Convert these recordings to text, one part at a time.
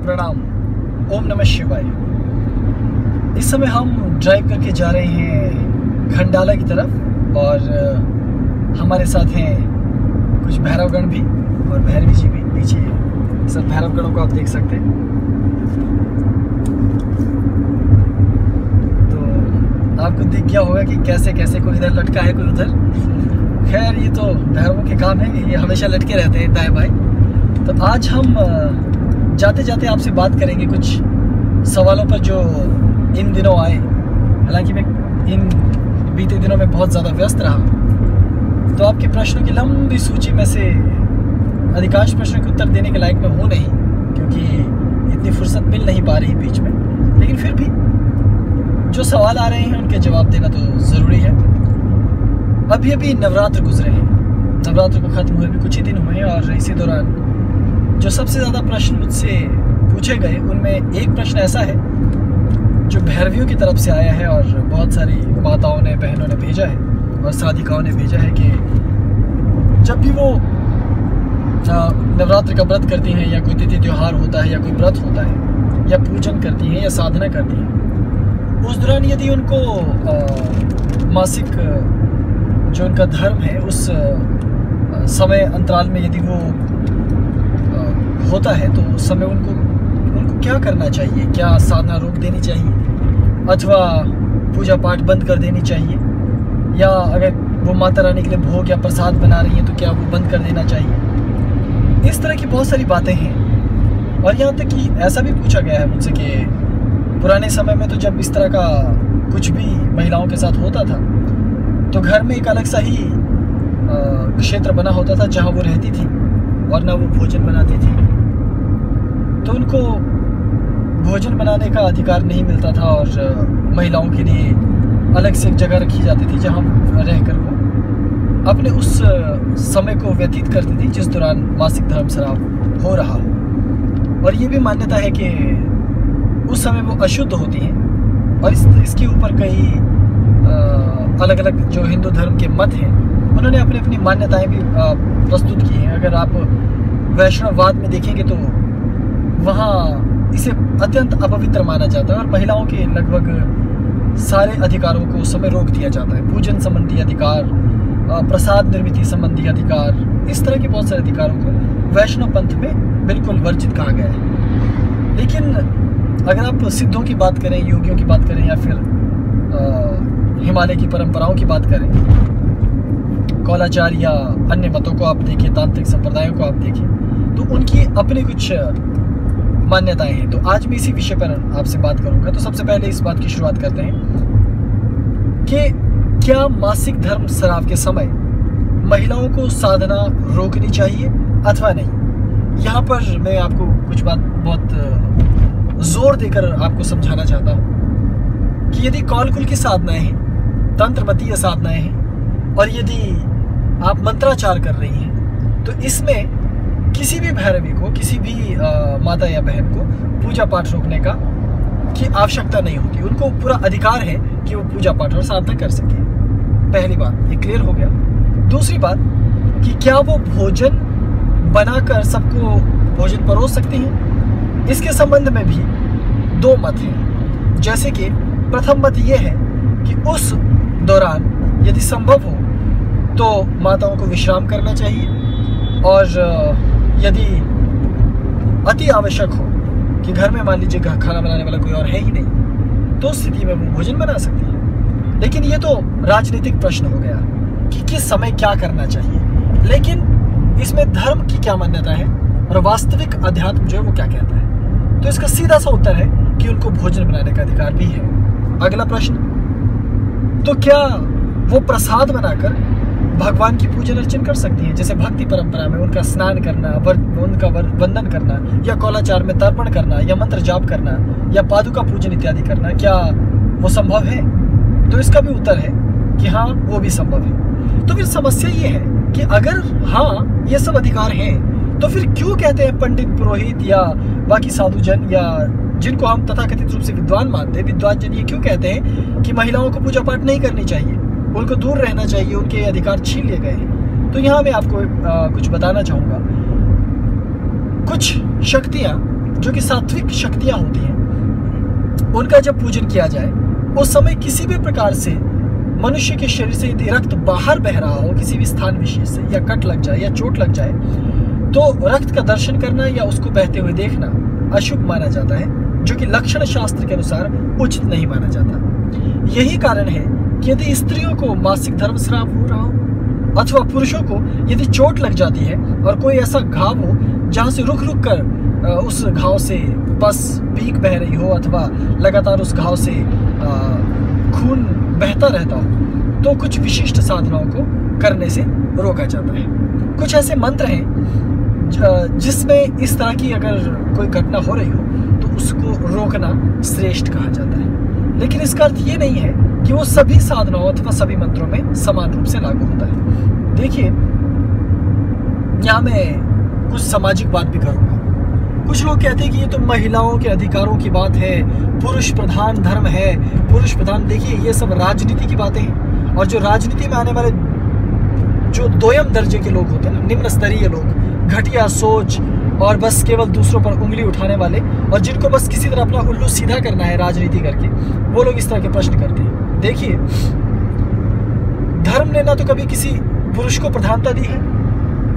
प्रणाम। ओम नमः शिवाय। इस समय हम ड्राइव करके जा रहे हैं खंडाला की तरफ और हमारे साथ हैं कुछ भैरवगण भी और भैरवी जी भी। पीछे सब भैरवगणों को आप देख सकते हैं। तो आपको दिख गया होगा कि कैसे कैसे कोई इधर लटका है कोई उधर। खैर ये तो भैरवों के काम है, ये हमेशा लटके रहते हैं दाएं बाएं। तो आज हम जाते जाते आपसे बात करेंगे कुछ सवालों पर जो इन दिनों आए। हालांकि मैं इन बीते दिनों में बहुत ज़्यादा व्यस्त रहा, तो आपके प्रश्नों की लंबी सूची में से अधिकांश प्रश्नों के उत्तर देने के लायक मैं हूँ नहीं, क्योंकि इतनी फुर्सत मिल नहीं पा रही बीच में। लेकिन फिर भी जो सवाल आ रहे हैं उनके जवाब देना तो ज़रूरी है। अभी नवरात्र गुजरे हैं, नवरात्र को ख़त्म हुए भी कुछ ही दिन हुए हैं और इसी दौरान जो सबसे ज़्यादा प्रश्न मुझसे पूछे गए उनमें एक प्रश्न ऐसा है जो भैरवियों की तरफ से आया है और बहुत सारी माताओं ने, बहनों ने भेजा है और साधिकाओं ने भेजा है कि जब भी वो नवरात्र का व्रत करती हैं या कोई तिथि त्यौहार होता है या कोई व्रत होता है या पूजन करती हैं या साधना करती हैं, उस दौरान यदि उनको मासिक जो उनका धर्म है उस समय अंतराल में यदि वो होता है तो उस समय उनको क्या करना चाहिए? क्या साधना रोक देनी चाहिए अथवा पूजा पाठ बंद कर देनी चाहिए, या अगर वो माता रानी के लिए भोग या प्रसाद बना रही हैं तो क्या वो बंद कर देना चाहिए? इस तरह की बहुत सारी बातें हैं। और यहाँ तक कि ऐसा भी पूछा गया है मुझसे कि पुराने समय में तो जब इस तरह का कुछ भी महिलाओं के साथ होता था तो घर में एक अलग सा ही क्षेत्र बना होता था जहाँ वो रहती थी और ना वो भोजन बनाती थी, तो उनको भोजन बनाने का अधिकार नहीं मिलता था और महिलाओं के लिए अलग से एक जगह रखी जाती थी जहाँ रहकर वो अपने उस समय को व्यतीत करती थी जिस दौरान मासिक धर्म स्राव हो रहा हो। और ये भी मान्यता है कि उस समय वो अशुद्ध होती हैं और इसके ऊपर कई अलग अलग जो हिंदू धर्म के मत हैं उन्होंने अपनी अपनी मान्यताएं भी प्रस्तुत की हैं। अगर आप वैष्णववाद में देखेंगे तो वहाँ इसे अत्यंत अपवित्र माना जाता है और महिलाओं के लगभग सारे अधिकारों को उस समय रोक दिया जाता है। पूजन संबंधी अधिकार, प्रसाद निर्मित संबंधी अधिकार, इस तरह के बहुत सारे अधिकारों को वैष्णव पंथ में बिल्कुल वर्जित कहा गया है। लेकिन अगर आप सिद्धों की बात करें, योगियों की बात करें या फिर हिमालय की परंपराओं की बात करें, कौलाचार या अन्य मतों को आप देखिए, तांत्रिक संप्रदायों को आप देखिए, तो उनकी अपनी कुछ मान्यताएं हैं। तो आज मैं इसी विषय पर आपसे बात करूंगा। तो सबसे पहले इस बात की शुरुआत करते हैं कि क्या मासिक धर्म स्राव के समय महिलाओं को साधना रोकनी चाहिए अथवा नहीं? यहाँ पर मैं आपको कुछ बात बहुत जोर देकर आपको समझाना चाहता हूँ कि यदि कौलकुल की साधनाएं हैं, तंत्रमतीय साधनाएं हैं और यदि आप मंत्राचार कर रही हैं तो इसमें किसी भी भैरवी को, किसी भी माता या बहन को पूजा पाठ रोकने की आवश्यकता नहीं होती। उनको पूरा अधिकार है कि वो पूजा पाठ और साधना कर सके। पहली बात ये क्लियर हो गया। दूसरी बात कि क्या वो भोजन बनाकर सबको भोजन परोस सकती हैं? इसके संबंध में भी दो मत हैं। जैसे कि प्रथम मत ये है कि उस दौरान यदि संभव हो तो माताओं को विश्राम करना चाहिए और यदि अति आवश्यक हो कि घर में मान लीजिए खाना बनाने वाला कोई और है ही नहीं तो उस स्थिति में वो भोजन बना सकती है। लेकिन ये तो राजनीतिक प्रश्न हो गया कि किस समय क्या करना चाहिए। लेकिन इसमें धर्म की क्या मान्यता है और वास्तविक अध्यात्म जो है वो क्या कहता है? तो इसका सीधा सा उत्तर है कि उनको भोजन बनाने का अधिकार भी है। अगला प्रश्न, तो क्या वो प्रसाद बनाकर भगवान की पूजन अर्चन कर सकती हैं? जैसे भक्ति परंपरा में उनका स्नान करना, उनका वंदन करना या कौलाचार में तर्पण करना या मंत्र जाप करना या पादुका पूजन इत्यादि करना, क्या वो संभव है? तो इसका भी उत्तर है कि हाँ, वो भी संभव है। तो फिर समस्या ये है कि अगर हाँ ये सब अधिकार हैं तो फिर क्यों कहते हैं पंडित, पुरोहित या बाकी साधुजन या जिनको हम तथाकथित रूप से विद्वान मानते हैं, विद्वान जन, ये क्यों कहते हैं कि महिलाओं को पूजा पाठ नहीं करनी चाहिए, उनको दूर रहना चाहिए, उनके अधिकार छीन लिए गए हैं? तो यहाँ मैं आपको कुछ बताना चाहूँगा। कुछ शक्तियाँ जो कि सात्विक शक्तियां होती हैं, उनका जब पूजन किया जाए, उस समय किसी भी प्रकार से मनुष्य के शरीर से यदि रक्त बाहर बह रहा हो किसी भी स्थान विशेष से, या कट लग जाए या चोट लग जाए, तो रक्त का दर्शन करना या उसको बहते हुए देखना अशुभ माना जाता है, जो कि लक्षण शास्त्र के अनुसार उचित नहीं माना जाता। यही कारण है कि यदि स्त्रियों को मासिक धर्म स्राव हो रहा हो अथवा पुरुषों को यदि चोट लग जाती है और कोई ऐसा घाव हो जहां से रुक रुक कर उस घाव से बस पीक बह रही हो अथवा लगातार उस घाव से खून बहता रहता हो, तो कुछ विशिष्ट साधनाओं को करने से रोका जाता है। कुछ ऐसे मंत्र हैं जिसमें इस तरह की अगर कोई घटना हो रही हो तो उसको रोकना श्रेष्ठ कहा जाता है। लेकिन इसका अर्थ ये नहीं है कि वो सभी साधनाओं अथवा सभी मंत्रों में समान रूप से लागू होता है। देखिए, यहाँ मैं कुछ सामाजिक बात भी करूँगा। कुछ लोग कहते हैं कि ये तो महिलाओं के अधिकारों की बात है, पुरुष प्रधान धर्म है, पुरुष प्रधान। देखिए, ये सब राजनीति की बातें हैं, और जो राजनीति में आने वाले जो दोयम दर्जे के लोग होते हैं ना, निम्न स्तरीय लोग, घटिया सोच और बस केवल दूसरों पर उंगली उठाने वाले, और जिनको बस किसी तरह अपना उल्लू सीधा करना है राजनीति करके, वो लोग इस तरह के प्रश्न करते हैं। देखिए, धर्म ने ना तो कभी किसी पुरुष को प्रधानता दी है,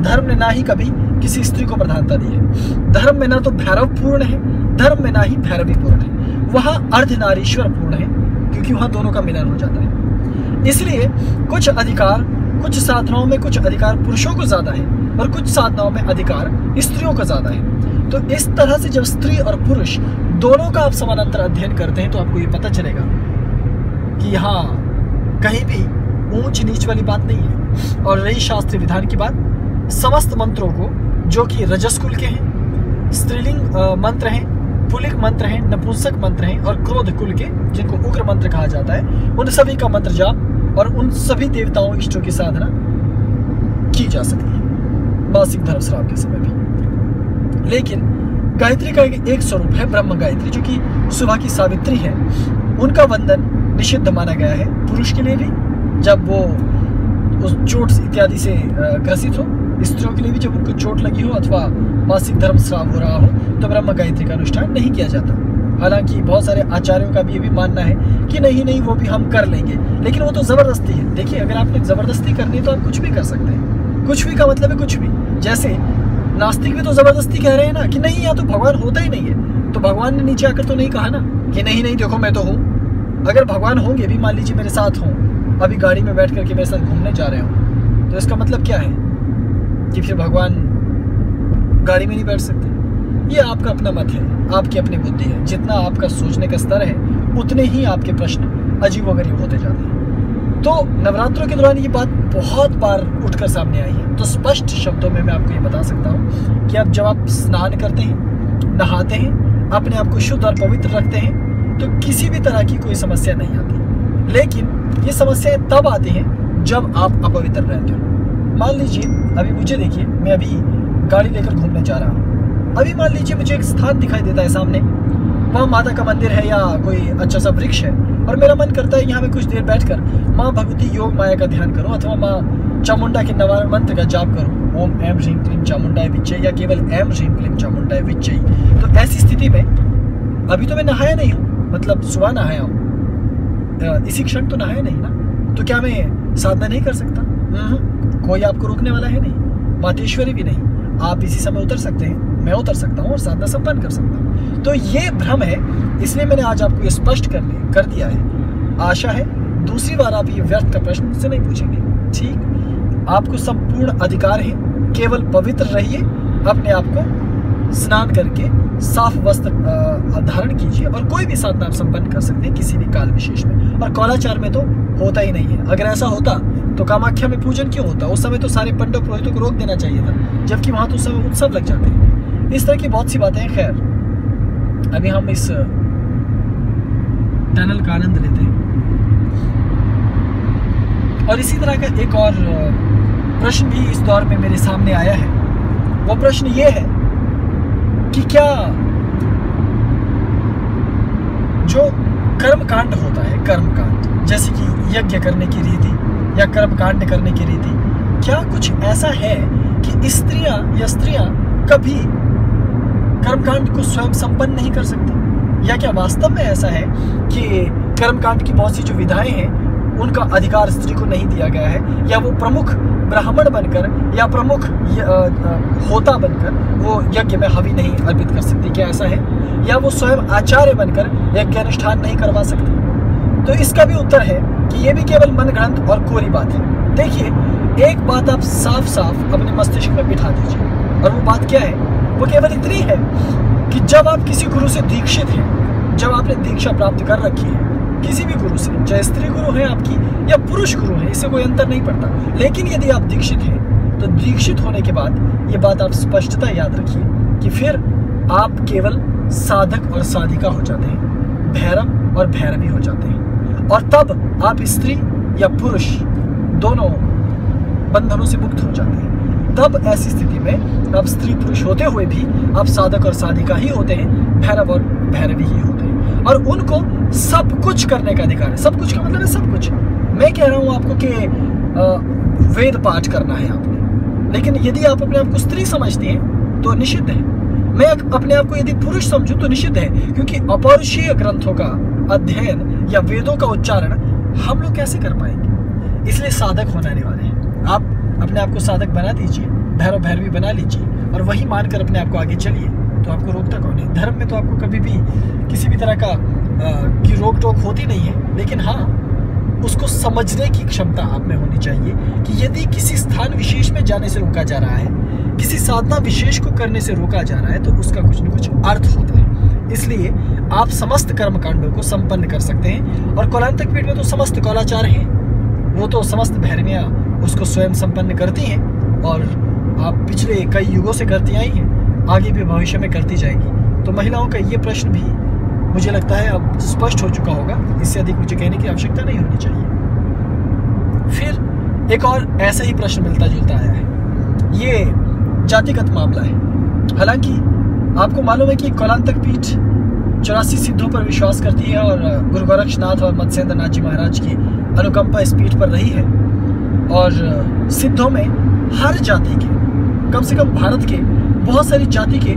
धर्म ने ना ही कभी किसी स्त्री को प्रधानता दी है। धर्म में ना तो भैरव पूर्ण है, धर्म में ना ही भैरवी पूर्ण है। वहाँ अर्धनारीश्वर पूर्ण है, क्योंकि वहाँ दोनों का मिलन हो जाता है। इसलिए कुछ अधिकार, कुछ साधनाओं में कुछ अधिकार पुरुषों को ज्यादा है और कुछ साधनाओं में अधिकार स्त्रियों को ज्यादा है। तो इस तरह से जब स्त्री और पुरुष दोनों का आप समानांतर अध्ययन करते हैं तो आपको ये पता चलेगा कि यहाँ कहीं भी ऊंच नीच वाली बात नहीं है। और रही शास्त्रीय विधान की बात, समस्त मंत्रों को, जो कि रजस कुल के हैं, स्त्रीलिंग मंत्र हैं, पुल्लिंग मंत्र हैं, नपुंसक मंत्र हैं, और क्रोध कुल के, जिनको उग्र मंत्र कहा जाता है, उन सभी का मंत्र जाप और उन सभी देवताओं इष्टों की साधना की जा सकती है मासिक धर्म स्राव के समय भी। लेकिन गायत्री का एक स्वरूप है ब्रह्म गायत्री, जो कि सुबह की सावित्री है। उनका वंदन निषिद्ध माना गया है पुरुष के लिए भी, जब वो उस चोट इत्यादि से ग्रसित हो, स्त्रियों के लिए भी जब उनको चोट लगी हो अथवा मासिक धर्म स्राव हो रहा हो, तो ब्रह्म गायत्री का अनुष्ठान नहीं किया जाता। हालांकि बहुत सारे आचार्यों का भी ये भी मानना है कि नहीं वो भी हम कर लेंगे, लेकिन वो तो जबरदस्ती है। देखिए, अगर आपने जबरदस्ती करनी है तो आप कुछ भी कर सकते हैं। कुछ भी का मतलब है कुछ भी। जैसे नास्तिक भी तो जबरदस्ती कह रहे हैं ना कि नहीं, यहाँ तो भगवान होता ही नहीं है, तो भगवान ने नीचे आकर तो नहीं कहा ना कि नहीं देखो मैं तो हूँ। अगर भगवान होंगे भी, मान लीजिए मेरे साथ हों, अभी गाड़ी में बैठ करके मेरे साथ घूमने जा रहे हो, तो इसका मतलब क्या है कि फिर भगवान गाड़ी में नहीं बैठ सकते? ये आपका अपना मत है, आपकी अपनी बुद्धि है। जितना आपका सोचने का स्तर है उतने ही आपके प्रश्न अजीबोगरीब होते जाते हैं। तो नवरात्रों के दौरान ये बात बहुत बार उठकर सामने आई है। तो स्पष्ट शब्दों में मैं आपको ये बता सकता हूँ कि अब जब आप स्नान करते हैं, नहाते हैं, अपने आप को शुद्ध और पवित्र रखते हैं, तो किसी भी तरह की कोई समस्या नहीं आती। लेकिन ये समस्याएं तब आती हैं जब आप अपवित्र रहते हो। मान लीजिए अभी मुझे देखिए, मैं अभी गाड़ी लेकर घूमने जा रहा हूँ। अभी मान लीजिए मुझे एक स्थान दिखाई देता है सामने, वहाँ माता का मंदिर है या कोई अच्छा सा वृक्ष है, और मेरा मन करता है यहाँ में कुछ देर बैठकर माँ भगवती योग माया का ध्यान करूँ अथवा माँ चामुंडा के निवारण मंत्र का जाप करूँ, ओम ऐं ह्रीं क्लीं चामुंडाय विच्चै, या केवल ऐं ह्रीं क्लीं चामुंडाय विच्चै। तो ऐसी स्थिति में अभी तो मैं नहाया नहीं हूँ, मतलब सुबह नहाया हूँ, इसी क्षण तो नहाया नहीं ना, तो क्या मैं साधना नहीं कर सकता? कोई आपको रोकने वाला है नहीं, मातेश्वरी भी नहीं। आप इसी समय उतर सकते हैं, मैं उतर सकता हूँ और साधना संपन्न कर सकता हूँ। तो ये भ्रम है, इसलिए मैंने आज आपको ये स्पष्ट कर दिया है। आशा है दूसरी बार आप ये व्यर्थ का प्रश्न मुझसे नहीं पूछेंगे। ठीक, आपको संपूर्ण अधिकार है, केवल पवित्र रहिए, अपने आप को स्नान करके साफ वस्त्र धारण कीजिए, और कोई भी साधना आप संपन्न कर सकते हैं किसी भी काल विशेष में। और कौलाचार में तो होता ही नहीं है। अगर ऐसा होता तो कामाख्या में पूजन क्यों होता? उस समय तो सारे पंडित पुरोहितों को रोक देना चाहिए था, जबकि वहां तो उस समय उत्सव लग जाते हैं। इस तरह की बहुत सी बातें हैं। खैर, अभी हम इस टनल का आनंद लेते हैं। और इसी तरह का एक और प्रश्न भी इस दौर में मेरे सामने आया है। वो प्रश्न ये है कि क्या जो कर्मकांड होता है, कर्मकांड जैसे कि यज्ञ करने की रीति या कर्मकांड करने की रीति, क्या कुछ ऐसा है कि स्त्रियां कभी कर्मकांड को स्वयं संपन्न नहीं कर सकते? या क्या वास्तव में ऐसा है कि कर्मकांड की बहुत सी जो विधाएं हैं उनका अधिकार स्त्री को नहीं दिया गया है, या वो प्रमुख ब्राह्मण बनकर या प्रमुख होता बनकर वो यज्ञ में हवि नहीं अर्पित कर सकती? क्या ऐसा है? या वो स्वयं आचार्य बनकर यज्ञ अनुष्ठान नहीं करवा सकती? तो इसका भी उत्तर है कि ये भी केवल मनगढ़ंत और कोरी बात है। देखिए, एक बात आप साफ साफ अपने मस्तिष्क में बिठा दीजिए, और वो बात क्या है? वो केवल इतनी है कि जब आप किसी गुरु से दीक्षित हैं, जब आपने दीक्षा प्राप्त कर रखी है किसी भी गुरु से, चाहे स्त्री गुरु है आपकी या पुरुष गुरु है, इससे कोई अंतर नहीं पड़ता, लेकिन यदि आप दीक्षित हैं तो दीक्षित होने के बाद ये बात आप स्पष्टता याद रखिए कि फिर आप केवल साधक और साधिका हो जाते हैं, भैरव और भैरवी हो जाते हैं, और तब आप स्त्री या पुरुष दोनों बंधनों से मुक्त हो जाते हैं। तब ऐसी स्थिति में आप स्त्री पुरुष होते हुए भी आप साधक और साधिका ही होते हैं, भैरव और भैरवी ही होते हैं, और उनको सब कुछ करने का अधिकार है। सब कुछ का मतलब है सब कुछ। मैं कह रहा हूं आपको कि वेद पाठ करना है आपने, लेकिन यदि आप अपने आप को स्त्री समझती हैं तो निषिद्ध है। मैं अपने आप को यदि पुरुष समझूं तो निषिद्ध है, क्योंकि अपौरुषीय ग्रंथों का अध्ययन या वेदों का उच्चारण हम लोग कैसे कर पाएंगे? इसलिए साधक होना अनिवार्य है। आप अपने आप को साधक बना दीजिए, भैरव भैरवी बना लीजिए, और वही मानकर अपने आप को आगे चलिए, तो आपको रोकता कौन है? धर्म में तो आपको कभी भी किसी भी तरह का की रोक टोक होती नहीं है, लेकिन हाँ, उसको समझने की क्षमता आप में होनी चाहिए कि यदि किसी स्थान विशेष में जाने से रोका जा रहा है, किसी साधना विशेष को करने से रोका जा रहा है, तो उसका कुछ न कुछ अर्थ होता है। इसलिए आप समस्त कर्मकांडों को संपन्न कर सकते हैं, और कौलांतक पीठ में तो समस्त कौलाचार हैं, वो तो समस्त भैरवियाँ उसको स्वयं संपन्न करती हैं, और आप पिछले कई युगों से करती आई हैं, आगे भी भविष्य में करती जाएंगी। तो महिलाओं का ये प्रश्न भी मुझे लगता है अब स्पष्ट हो चुका होगा, इससे अधिक मुझे कहने की आवश्यकता नहीं होनी चाहिए। फिर एक और ऐसा ही प्रश्न मिलता जुलता आया है, ये जातिगत मामला है। हालांकि आपको मालूम है कि कौलांतक पीठ 84 सिद्धों पर विश्वास करती है, और गुरु गोरक्षनाथ और मत्स्येंद्र नाथ जी महाराज की अनुकंपा इस पीठ पर रही है, और सिद्धों में हर जाति के, कम से कम भारत के बहुत सारी जाति के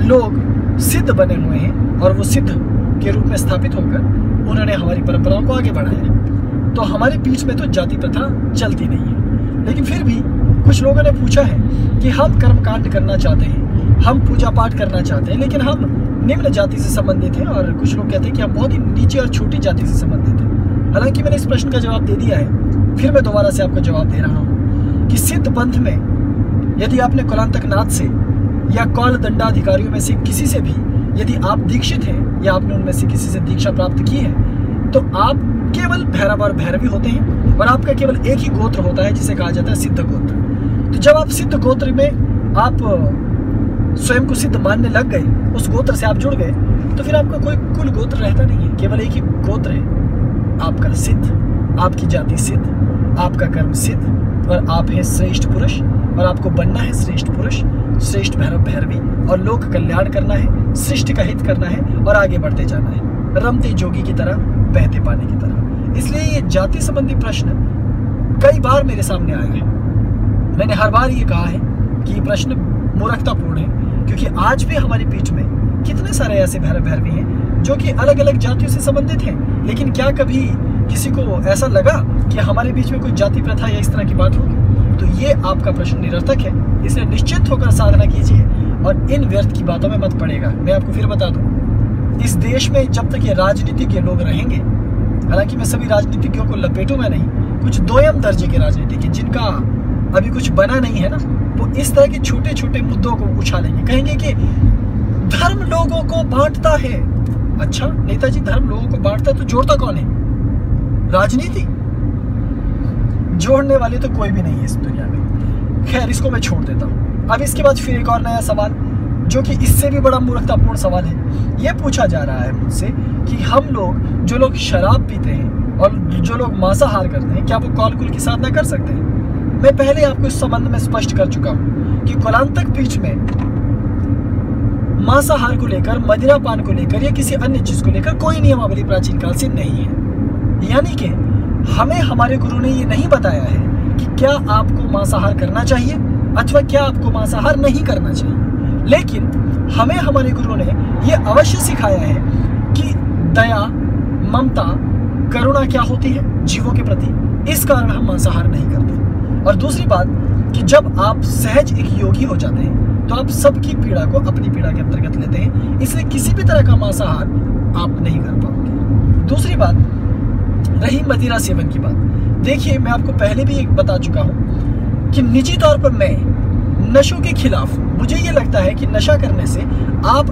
लोग सिद्ध बने हुए हैं, और वो सिद्ध के रूप में स्थापित होकर उन्होंने हमारी परंपराओं को आगे बढ़ाया। तो हमारे बीच में तो जाति प्रथा चलती नहीं है, लेकिन फिर भी कुछ लोगों ने पूछा है कि हम कर्मकांड करना चाहते हैं, हम पूजा पाठ करना चाहते हैं, लेकिन हम निम्न जाति से संबंधित हैं, और कुछ लोग कहते हैं कि हम बहुत ही नीचे और छोटी जाति से संबंधित हैं। हालांकि मैंने इस प्रश्न का जवाब दे दिया है, फिर मैं दोबारा से आपको जवाब दे रहा हूँ कि सिद्ध पंथ में यदि आपने कौलांतक नाथ से या कौल दंडाधिकारियों में से किसी से भी यदि आप दीक्षित हैं, या आपने उनमें से किसी से दीक्षा प्राप्त की है, तो आप केवल भैरव और भैरवी होते हैं, और आपका केवल एक ही गोत्र होता है जिसे कहा जाता है सिद्ध गोत्र। तो जब आप सिद्ध गोत्र में आप स्वयं को सिद्ध मानने लग गए, उस गोत्र से आप जुड़ गए, तो फिर आपका कोई कुल गोत्र रहता नहीं है, केवल एक ही गोत्र है आपका सिद्ध, आपकी जाति सिद्ध, आपका कर्म सिद्ध, और आप हैं श्रेष्ठ पुरुष, और आपको बनना है श्रेष्ठ पुरुष, श्रेष्ठ भैरव भैरवी, और लोक कल्याण करना है, सृष्टि का हित करना है, और आगे बढ़ते जाना है, रमते जोगी की तरह, बहते पानी की तरह। इसलिए ये जाति संबंधी प्रश्न कई बार मेरे सामने आए हैं। मैंने हर बार ये कहा है कि ये प्रश्न मूर्खतापूर्ण है, क्योंकि आज भी हमारी पीठ में कितने सारे ऐसे भैरव भैरवी हैं जो कि अलग अलग जातियों से संबंधित हैं, लेकिन क्या कभी किसी को ऐसा लगा कि हमारे बीच में कोई जाति प्रथा या इस तरह की बात होगी? तो ये आपका प्रश्न निरर्थक है। इसलिए निश्चिंत होकर साधना कीजिए, और इन व्यर्थ की बातों में मत पड़ेगा। मैं आपको फिर बता दूं, इस देश में जब तक ये राजनीतिज्ञ लोग रहेंगे, हालांकि मैं सभी राजनीतिज्ञों को लपेटूंगा नहीं, कुछ दोयम दर्जे के राजनीतिज्ञ जिनका अभी कुछ बना नहीं है ना, वो इस तरह के छोटे छोटे मुद्दों को उछालेंगे, कहेंगे कि धर्म लोगों को बांटता है। अच्छा नेताजी, धर्म लोगों को बांटता है तो जोड़ता कौन है? राजनीति। जोड़ने वाले तो कोई भी नहीं है इस दुनिया में। खैर, इसको मैं छोड़ देता हूँ। अब इसके बाद फिर एक और नया सवाल, जो कि इससे भी बड़ा मूर्खतापूर्ण सवाल है। यह पूछा जा रहा है मुझसे कि हम लोग, जो लोग शराब पीते हैं और जो लोग मांसाहार करते हैं, क्या वो कौल कुल की साधना कर सकते हैं? मैं पहले आपको इस संबंध में स्पष्ट कर चुका हूँ कि कौलांतक पीठ में मांसाहार को लेकर, मदिरा पान को लेकर, या किसी अन्य चीज को लेकर कोई नियमावली प्राचीन काल से नहीं है। यानी कि हमें हमारे गुरु ने ये नहीं बताया है कि क्या आपको मांसाहार करना चाहिए अथवा क्या आपको मांसाहार नहीं करना चाहिए, लेकिन हमें हमारे गुरुओं ने ये अवश्य सिखाया है कि दया, ममता, करुणा क्या होती है जीवों के प्रति। इस कारण हम मांसाहार नहीं करते। और दूसरी बात कि जब आप सहज एक योगी हो जाते हैं तो आप सबकी पीड़ा को अपनी पीड़ा के अंतर्गत लेते हैं, इसलिए किसी भी तरह का मांसाहार आप नहीं कर पाओगे। दूसरी बात रही मदिरा सेवन की बात। देखिए, मैं आपको पहले भी एक बता चुका हूं कि निजी तौर पर मैं नशों के खिलाफ, मुझे ये लगता है कि नशा करने से आप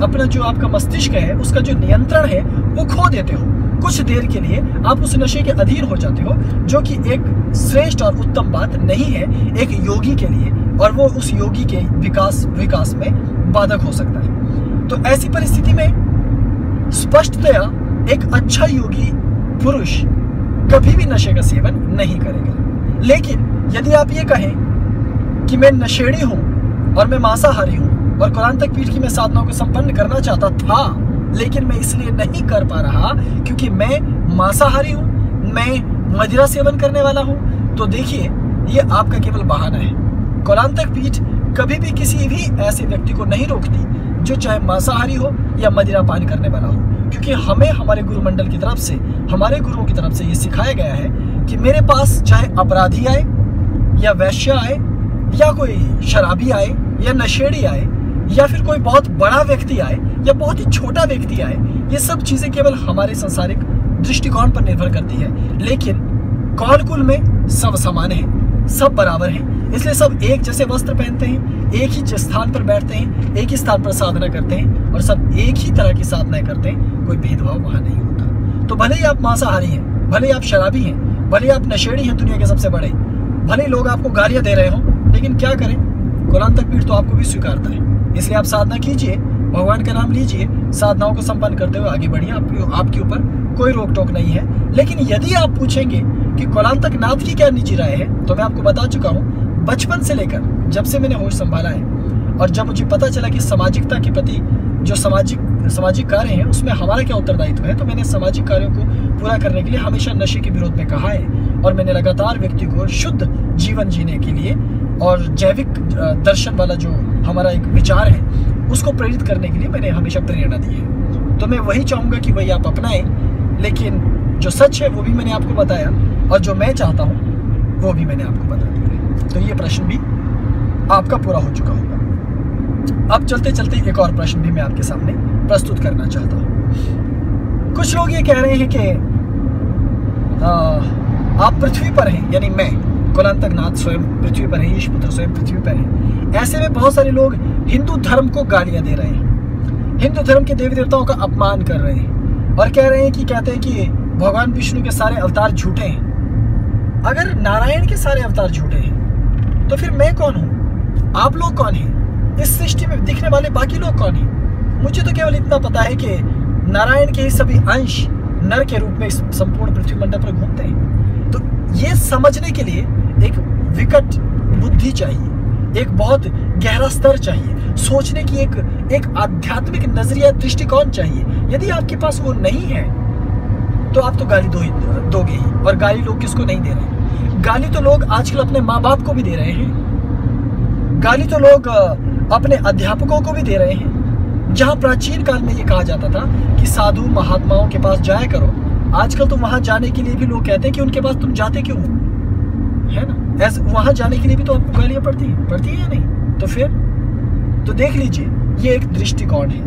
अपना जो आपका मस्तिष्क है उसका जो नियंत्रण है वो खो देते हो। कुछ देर के लिए आप उस नशे के अधीन हो जाते हो, जो कि एक श्रेष्ठ और उत्तम बात नहीं है एक योगी के लिए, और वो उस योगी के विकास में बाधक हो सकता है। तो ऐसी परिस्थिति में स्पष्टतया एक अच्छा योगी पुरुष कभी भी नशे का सेवन नहीं करेगा। लेकिन यदि आप ये कहें कि मैं नशेड़ी हूं और मैं मांसाहारी हूं और कुरांतक पीठ की मैं साधनाओं को संपन्न करना चाहता था, लेकिन मैं इसलिए नहीं कर पा रहा क्योंकि मैं मांसाहारी हूं, मैं मदिरा सेवन करने वाला हूं, तो देखिए ये आपका केवल बहाना है। कुरांतक पीठ कभी भी किसी भी ऐसे व्यक्ति को नहीं रोकती जो चाहे मांसाहारी हो या मदिरा पान करने वाला हो, क्योंकि हमें हमारे गुरु मंडल की तरफ से, हमारे गुरुओं की तरफ से ये सिखाया गया है कि मेरे पास चाहे अपराधी आए या वैश्य आए या कोई शराबी आए या नशेड़ी आए या फिर कोई बहुत बड़ा व्यक्ति आए या बहुत ही छोटा व्यक्ति आए, ये सब चीजें केवल हमारे संसारिक दृष्टिकोण पर निर्भर करती है। लेकिन कौल में सब समान है, सब बराबर हैं, इसलिए सब एक जैसे वस्त्र पहनते हैं, एक ही स्थान पर बैठते हैं, एक ही स्थान पर साधना करते हैं और सब एक ही तरह की साधनाएं करते हैं। कोई भेदभाव वहां नहीं होता। तो भले ही आप मांसाहारी हैं, भले ही आप शराबी हैं, भले ही आप नशेड़ी हैं दुनिया के सबसे बड़े, भले लोग आपको गालियां दे रहे हों, लेकिन क्या करें, कुरांतक पीठ तो आपको भी स्वीकारता है। इसलिए आप साधना कीजिए, भगवान का नाम लीजिए, साधनाओं को संपन्न करते हुए आगे बढ़िए, आपके ऊपर कोई रोक टोक नहीं है। लेकिन यदि आप पूछेंगे कि कुरांतक नाथ की क्या निजी राय है, तो मैं आपको बता चुका हूँ, बचपन से लेकर जब से मैंने होश संभाला है और जब मुझे पता चला कि सामाजिकता के प्रति जो सामाजिक कार्य हैं उसमें हमारा क्या उत्तरदायित्व है, तो मैंने सामाजिक कार्यों को पूरा करने के लिए हमेशा नशे के विरोध में कहा है। और मैंने लगातार व्यक्ति को शुद्ध जीवन जीने के लिए और जैविक दर्शन वाला जो हमारा एक विचार है उसको प्रेरित करने के लिए मैंने हमेशा प्रेरणा दी है। तो मैं वही चाहूँगा कि वही आप अपनाएं, लेकिन जो सच है वो भी मैंने आपको बताया और जो मैं चाहता हूँ वो भी मैंने आपको बता दिया। तो ये प्रश्न भी आपका पूरा हो चुका होगा। अब चलते चलते एक और प्रश्न भी मैं आपके सामने प्रस्तुत करना चाहता हूँ। कुछ लोग ये कह रहे हैं कि आप पृथ्वी पर हैं, यानी मैं कुरांतक नाथ स्वयं पृथ्वी पर है, ईशपुत्र स्वयं पृथ्वी पर है। ऐसे में बहुत सारे लोग हिंदू धर्म को गालियां दे रहे हैं, हिंदू धर्म के देवी देवताओं का अपमान कर रहे हैं और कहते हैं कि भगवान विष्णु के सारे अवतार झूठे हैं। अगर नारायण के सारे अवतार झूठे हैं तो फिर मैं कौन हूँ, आप लोग कौन हैं, इस सृष्टि में दिखने वाले बाकी लोग कौन हैं? मुझे तो केवल इतना पता है कि नारायण के ही सभी अंश नर के रूप में इस संपूर्ण पृथ्वी मंडल पर घूमते हैं। तो ये समझने के लिए एक विकट बुद्धि चाहिए, एक बहुत गहरा स्तर चाहिए, सोचने की एक आध्यात्मिक नजरिया दृष्टिकोण चाहिए। यदि आपके पास वो नहीं है तो आप तो गाली दोगे ही। और गाली लोग किसको नहीं दे रहे? गाली तो लोग आजकल अपने माँ बाप को भी दे रहे हैं, गाली तो लोग अपने अध्यापकों को भी दे रहे हैं। जहाँ प्राचीन काल में ये कहा जाता था कि साधु महात्माओं के पास जाया करो, आजकल तो वहां जाने के लिए भी लोग कहते हैं कि उनके पास तुम जाते क्यों, है ना? ऐसे वहां जाने के लिए भी तो आपको गालियां पड़ती है या नहीं? तो फिर तो देख लीजिए, ये एक दृष्टिकोण है,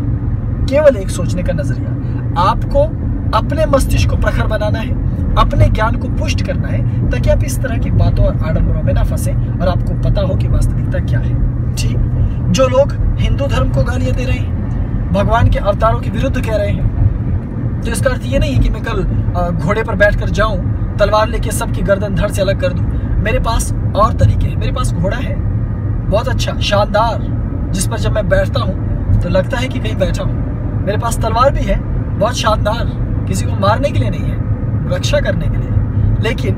केवल एक सोचने का नजरिया। आपको अपने मस्तिष्क को प्रखर बनाना है, अपने ज्ञान को पुष्ट करना है, ताकि आप इस तरह की बातों और आडंबरों में ना फंसे और आपको पता हो कि वास्तविकता क्या है। ठीक, जो लोग हिंदू धर्म को गालियां दे रहे हैं, भगवान के अवतारों के विरुद्ध कह रहे हैं, तो इसका अर्थ ये नहीं है कि मैं कल घोड़े पर बैठकर जाऊं, तलवार लेके सबकी गर्दन धड़ से अलग कर दूं। मेरे पास और तरीके हैं। मेरे पास घोड़ा है बहुत अच्छा शानदार, जिस पर जब मैं बैठता हूं तो लगता है कि कहीं बैठा हूं। मेरे पास तलवार भी है बहुत शानदार, किसी को मारने के लिए नहीं है, रक्षा करने के लिए। लेकिन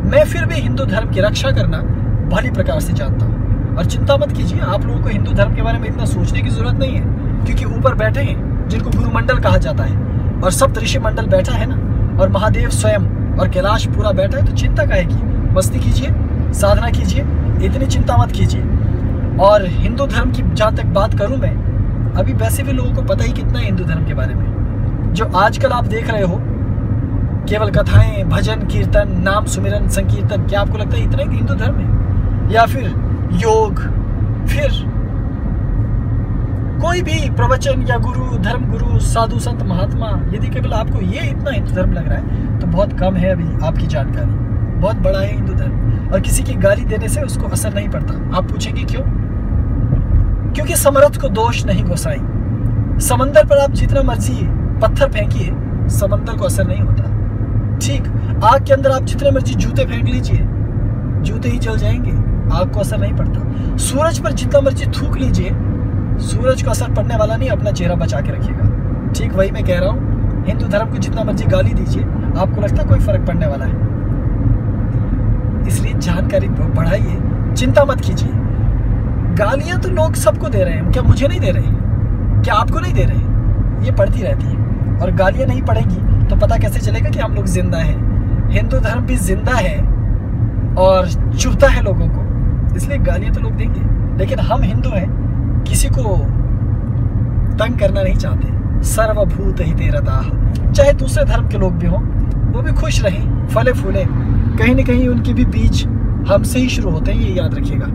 मैं फिर भी हिंदू धर्म की रक्षा करना भली प्रकार से जानता हूँ। और चिंता मत कीजिए, आप लोगों को हिंदू धर्म के बारे में इतना सोचने की जरूरत नहीं है, क्योंकि ऊपर बैठे हैं जिनको गुरु मंडल कहा जाता है और सप्त ऋषि मंडल बैठा है ना, और महादेव स्वयं और कैलाश पूरा बैठा है। तो चिंता काहे की, मस्ती कीजिए, साधना कीजिए, इतनी चिंता मत कीजिए। और हिंदू धर्म की जहाँ तक बात करूँ मैं, अभी वैसे भी लोगों को पता ही कितना है हिंदू धर्म के बारे में। जो आजकल आप देख रहे हो केवल कथाएं, भजन, कीर्तन, नाम सुमिरन, संकीर्तन, क्या आपको लगता है इतना ही हिंदू धर्म है? या फिर योग, फिर कोई भी प्रवचन या गुरु, धर्म गुरु, साधु संत, महात्मा, यदि केवल आपको ये इतना हिंदू धर्म लग रहा है तो बहुत कम है अभी आपकी जानकारी। बहुत बड़ा है हिंदू धर्म, और किसी की गाली देने से उसको असर नहीं पड़ता। आप पूछेंगे क्यों? क्योंकि समर्थ को दोष नहीं गोसाई। समंदर पर आप जितना मर्जी पत्थर फेंकिए, समंदर को असर नहीं होता। ठीक, आग के अंदर आप जितने मर्जी जूते फेंक लीजिए, जूते ही जल जाएंगे, आग को असर नहीं पड़ता। सूरज पर जितना मर्जी थूक लीजिए, सूरज को असर पड़ने वाला नहीं, अपना चेहरा बचा के रखिएगा। ठीक वही मैं कह रहा हूँ, हिंदू धर्म को जितना मर्जी गाली दीजिए, आपको लगता है कोई फर्क पड़ने वाला है? इसलिए जानकारी बढ़ाइए, चिंता मत कीजिए। गालियां तो लोग सबको दे रहे हैं, क्या मुझे नहीं दे रहे? क्या आपको नहीं दे रहे? ये पड़ती रहती है, और गालियां नहीं पड़ेंगी तो पता कैसे चलेगा कि हम लोग जिंदा हैं? हिंदू धर्म भी जिंदा है और चुभता है लोगों को, इसलिए गालियां तो लोग देंगे। लेकिन हम हिंदू हैं, किसी को तंग करना नहीं चाहते। सर्वभूत ही तेरा दाह। चाहे दूसरे धर्म के लोग भी हों, वो भी खुश रहें, फले फूले। कहीं न कहीं उनके भी बीज हमसे ही शुरू होते हैं, ये याद रखिएगा।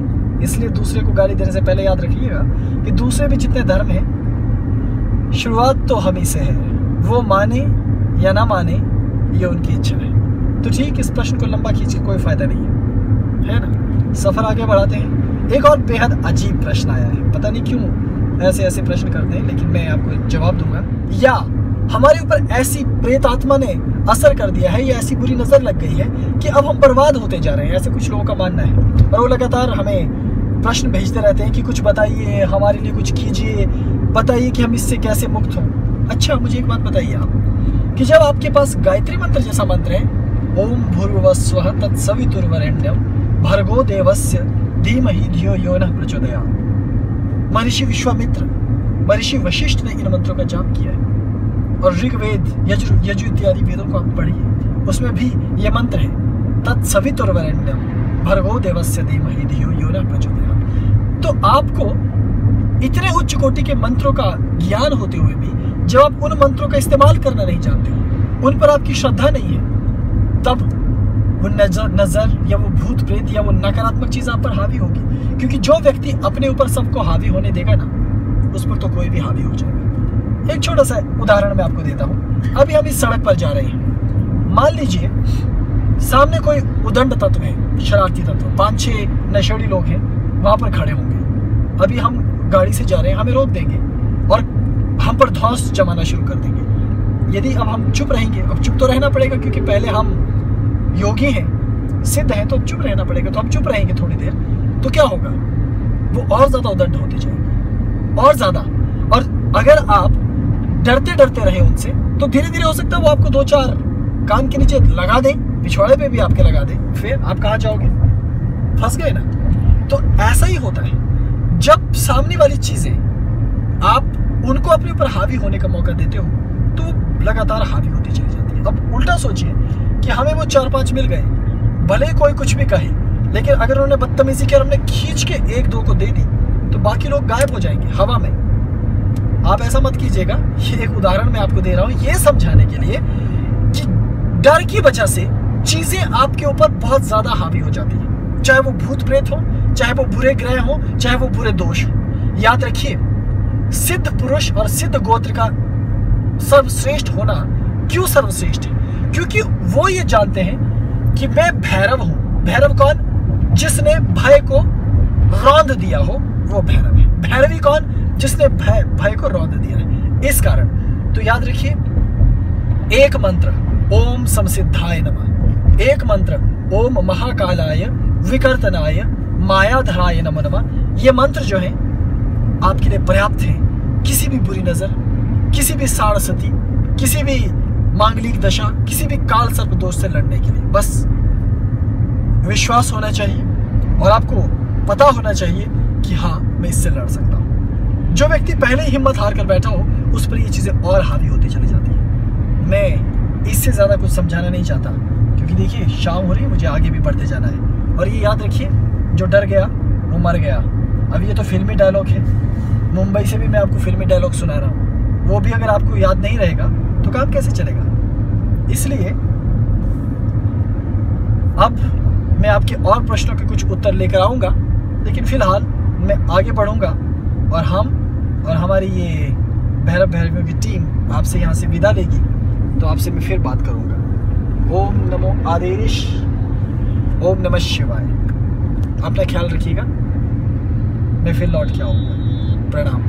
इसलिए दूसरे को गाली देने से पहले याद रखिएगा कि दूसरे भी जितने धर्म हैं, शुरुआत तो हम ही से है। वो माने या ना माने, ये उनकी इच्छा है। तो ठीक, इस प्रश्न को लंबा खींच के कोई फायदा नहीं है ना? सफर आगे बढ़ाते हैं। एक और बेहद अजीब प्रश्न आया है, पता नहीं क्यों ऐसे ऐसे प्रश्न करते हैं, लेकिन मैं आपको जवाब दूंगा। या हमारे ऊपर ऐसी प्रेत आत्मा ने असर कर दिया है, या ऐसी बुरी नजर लग गई है कि अब हम बर्बाद होते जा रहे हैं, ऐसे कुछ लोगों का मानना है। और वो लगातार हमें प्रश्न भेजते रहते हैं कि कुछ बताइए, हमारे लिए कुछ कीजिए, बताइए कि हम इससे कैसे मुक्त हों। अच्छा, मुझे एक बात बताइए आप, कि जब आपके पास गायत्री मंत्र जैसा मंत्र है, ओम भूर्भुवस्वः तत्सवितुर्वरेण्यं भर्गो देवस्य धीमहि धियो यो नः प्रचोदयात्, महर्षि विश्वामित्र, महर्षि वशिष्ठ ने इन मंत्रों का जाप किया है। और ऋग्वेद, यजु इत्यादि वेदों को आप पढ़िए, उसमें भी ये मंत्र है, तत्सवितुर्वरेण्यं भर्गो देवस्य धीमहि धियो यो नः प्रचोदयात्। तो आपको इतने उच्च कोटि के मंत्रों का ज्ञान होते हुए भी जब आप उन मंत्रों का इस्तेमाल करना नहीं जानते हो, उन पर आपकी श्रद्धा नहीं है, तब वो नजर या वो भूत प्रेत या वो नकारात्मक चीज आप पर हावी होगी। क्योंकि जो व्यक्ति अपने ऊपर सबको हावी होने देगा ना, उस पर तो कोई भी हावी हो जाएगा। एक छोटा सा उदाहरण मैं आपको देता हूँ। अभी हम इस सड़क पर जा रहे हैं, मान लीजिए सामने कोई उदंड तत्व है, शरारती तत्व, 5-6 नशेड़ी लोग हैं, वहां पर खड़े होंगे। अभी हम गाड़ी से जा रहे हैं, हमें रोक देंगे और हम पर धौंस जमाना शुरू कर देंगे। यदि अब हम चुप रहेंगे, अब चुप तो रहना पड़ेगा क्योंकि पहले हम योगी हैं, सिद्ध हैं, तो अब चुप रहना पड़ेगा। तो हम चुप रहेंगे थोड़ी देर, तो क्या होगा? वो और ज्यादा उदंड होते जाएंगे, और ज्यादा। और अगर आप डरते डरते रहे उनसे, तो धीरे धीरे हो सकता है वो आपको 2-4 कान के नीचे लगा दें, पिछवाड़े पे भी आपके लगा दें, फिर आप कहाँ जाओगे? फंस गए ना। तो ऐसा ही होता है, जब सामने वाली चीजें आप उनको अपने ऊपर हावी होने का मौका देते हो, तो लगातार हावी होती चली जाती है। अब उल्टा सोचिए कि हमें वो 4-5 मिल गए, भले कोई कुछ भी कहे, लेकिन अगर उन्होंने बदतमीजी की और हमने खींच के 1-2 को दे दी, तो बाकी लोग गायब हो जाएंगे हवा में। आप ऐसा मत कीजिएगा। ये एक उदाहरण मैं आपको दे रहा हूँ, ये समझाने के लिए कि डर की वजह से चीजें आपके ऊपर बहुत ज्यादा हावी हो जाती है। चाहे वो भूत प्रेत हो, चाहे वो बुरे ग्रह हो, चाहे वो बुरे दोष हो। याद रखिए, सिद्ध पुरुष और सिद्ध गोत्र का सर्वश्रेष्ठ होना क्यों सर्वश्रेष्ठ है? क्योंकि वो ये जानते हैं कि मैं भैरव हूं। भैरव कौन? जिसने भय को रौंद दिया हो, वो भैरव है। भैरवी कौन? जिसने भय को रौंद दिया है। इस कारण तो याद रखिए, एक मंत्र ओम समसिद्धाय नमः, एक मंत्र ओम महाकालाय विकर्तनाय मायाधराय नमः नमः। ये मंत्र जो है आपके लिए पर्याप्त है किसी भी बुरी नजर, किसी भी साड़सती, किसी भी मांगलिक दशा, किसी भी काल सर्प दोष से लड़ने के लिए। बस विश्वास होना चाहिए और आपको पता होना चाहिए कि हाँ, मैं इससे लड़ सकता हूँ। जो व्यक्ति पहले ही हिम्मत हार कर बैठा हो, उस पर ये चीजें और हावी होती चली जाती है। मैं इससे ज्यादा कुछ समझाना नहीं चाहता, क्योंकि देखिए शाम हो रही है, मुझे आगे भी बढ़ते जाना है। और ये याद रखिए, जो डर गया वो मर गया। अब ये तो फिल्मी डायलॉग है, मुंबई से भी मैं आपको फिल्मी डायलॉग सुना रहा हूँ, वो भी अगर आपको याद नहीं रहेगा तो काम कैसे चलेगा। इसलिए अब मैं आपके और प्रश्नों के कुछ उत्तर लेकर आऊँगा, लेकिन फ़िलहाल मैं आगे बढ़ूँगा और हम और हमारी ये भैरव भैरवियों की टीम आपसे यहाँ से विदा लेगी। तो आपसे मैं फिर बात करूँगा। ओम नमो आदेश, ओम नमः शिवाय। अपना ख्याल रखिएगा, मैं फिर लौट के आऊँगा। प्रणाम।